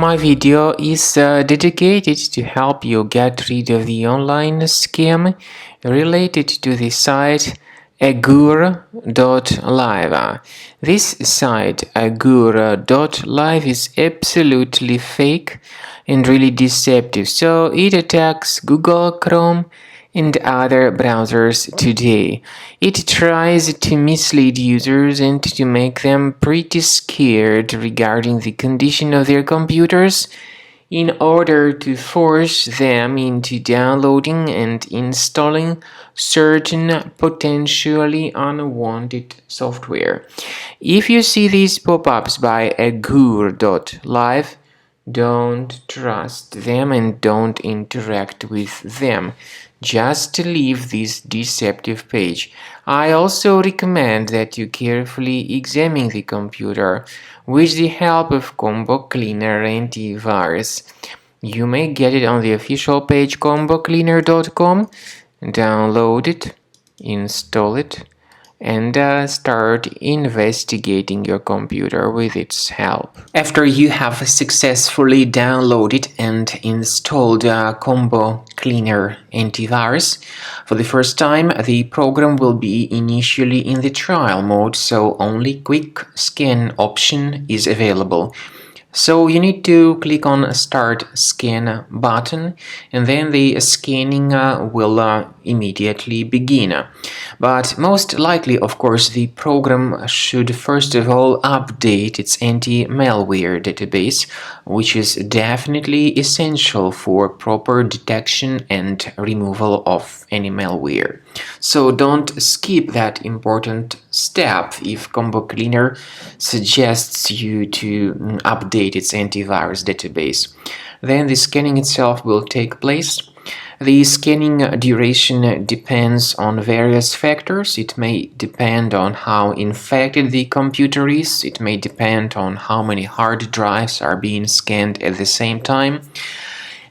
My video is dedicated to help you get rid of the online scam related to the site Agur.live. This site Agur.live is absolutely fake and really deceptive, so it attacks Google Chrome and other browsers today. It tries to mislead users and to make them pretty scared regarding the condition of their computers in order to force them into downloading and installing certain potentially unwanted software. If you see these pop-ups by Agur.live, don't trust them and don't interact with them. Just leave this deceptive page. I also recommend that you carefully examine the computer with the help of Combo Cleaner Antivirus. You may get it on the official page combocleaner.com. Download it, install it, and start investigating your computer with its help. After you have successfully downloaded and installed Combo Cleaner Antivirus, for the first time the program will be initially in the trial mode, so only quick scan option is available. So you need to click on Start Scan button, and then the scanning will immediately begin. But most likely, of course, the program should first of all update its anti-malware database, which is definitely essential for proper detection and removal of any malware. So don't skip that important step if Combo Cleaner suggests you to update its antivirus database. Then the scanning itself will take place. The scanning duration depends on various factors. It may depend on how infected the computer is. It may depend on how many hard drives are being scanned at the same time.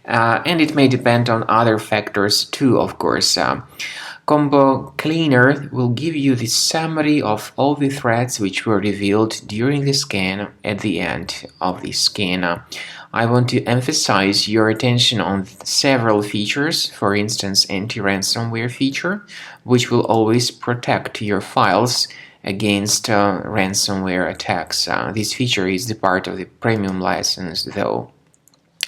And it may depend on other factors too, of course. Combo Cleaner will give you the summary of all the threats which were revealed during the scan at the end of the scan. I want to emphasize your attention on several features, for instance anti-ransomware feature, which will always protect your files against ransomware attacks. This feature is the part of the premium license though.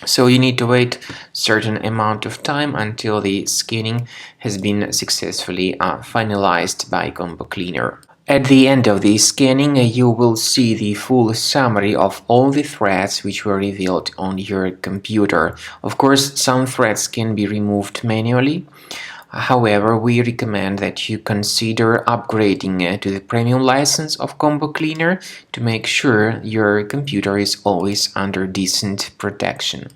So you need to wait a certain amount of time until the scanning has been successfully finalized by Combo Cleaner. At the end of the scanning, you will see the full summary of all the threats which were revealed on your computer. Of course, some threats can be removed manually. However, we recommend that you consider upgrading to the premium license of Combo Cleaner to make sure your computer is always under decent protection.